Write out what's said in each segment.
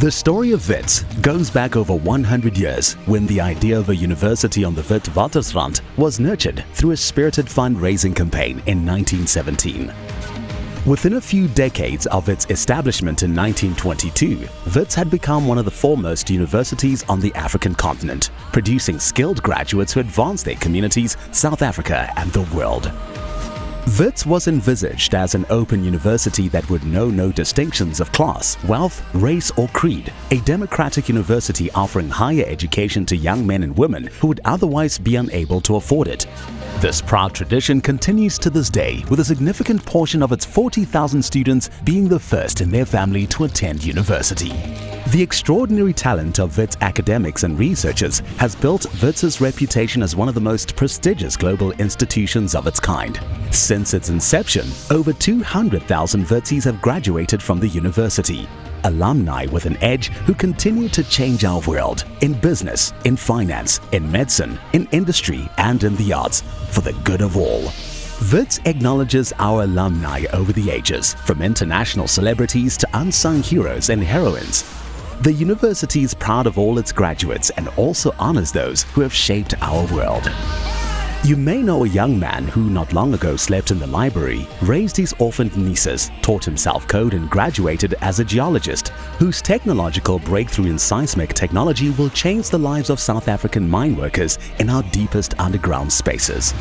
The story of Wits goes back over 100 years when the idea of a university on the Witwatersrand was nurtured through a spirited fundraising campaign in 1917. Within a few decades of its establishment in 1922, Wits had become one of the foremost universities on the African continent, producing skilled graduates who advanced their communities, South Africa and the world. Wits was envisaged as an open university that would know no distinctions of class, wealth, race or creed, a democratic university offering higher education to young men and women who would otherwise be unable to afford it. This proud tradition continues to this day, with a significant portion of its 40,000 students being the first in their family to attend university. The extraordinary talent of Wits academics and researchers has built Wits' reputation as one of the most prestigious global institutions of its kind. Since its inception, over 200,000 Witsies have graduated from the university. Alumni with an edge who continue to change our world in business, in finance, in medicine, in industry and in the arts for the good of all. Wits acknowledges our alumni over the ages, from international celebrities to unsung heroes and heroines. The university is proud of all its graduates and also honors those who have shaped our world. You may know a young man who not long ago slept in the library, raised his orphaned nieces, taught himself code and graduated as a geologist, whose technological breakthrough in seismic technology will change the lives of South African mine workers in our deepest underground spaces.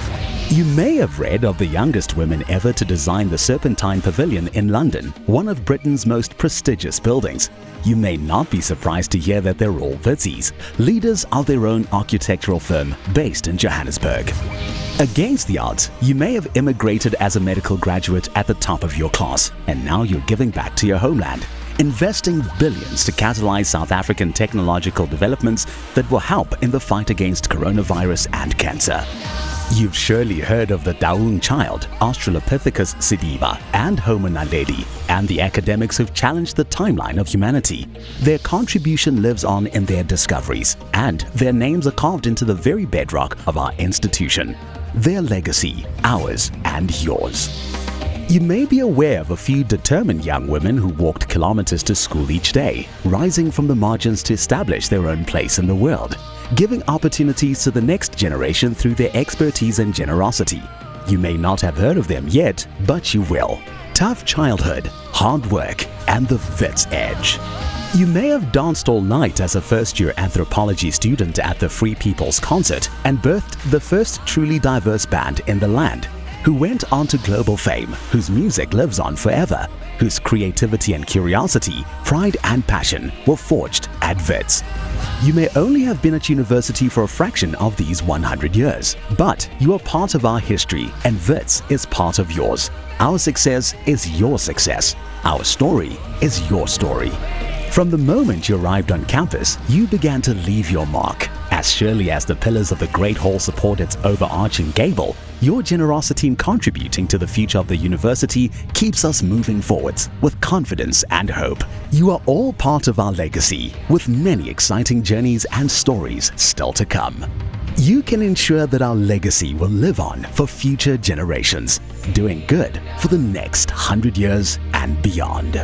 You may have read of the youngest women ever to design the Serpentine Pavilion in London, one of Britain's most prestigious buildings. You may not be surprised to hear that they're all Witsies, leaders of their own architectural firm based in Johannesburg. Against the odds, you may have immigrated as a medical graduate at the top of your class, and now you're giving back to your homeland, investing billions to catalyze South African technological developments that will help in the fight against coronavirus and cancer. You've surely heard of the Daung child, Australopithecus sediba, and Homo naledi, and the academics who've challenged the timeline of humanity. Their contribution lives on in their discoveries, and their names are carved into the very bedrock of our institution. Their legacy, ours and yours. You may be aware of a few determined young women who walked kilometers to school each day, rising from the margins to establish their own place in the world, giving opportunities to the next generation through their expertise and generosity. You may not have heard of them yet, but you will. Tough childhood, hard work, and the Wits edge. You may have danced all night as a first-year anthropology student at the Free People's Concert and birthed the first truly diverse band in the land, who went on to global fame, whose music lives on forever, whose creativity and curiosity, pride and passion were forged at Wits. You may only have been at university for a fraction of these 100 years, but you are part of our history and Wits is part of yours. Our success is your success. Our story is your story. From the moment you arrived on campus, you began to leave your mark. As surely as the pillars of the Great Hall support its overarching gable, your generosity in contributing to the future of the university keeps us moving forwards with confidence and hope. You are all part of our legacy, with many exciting journeys and stories still to come. You can ensure that our legacy will live on for future generations, doing good for the next 100 years and beyond.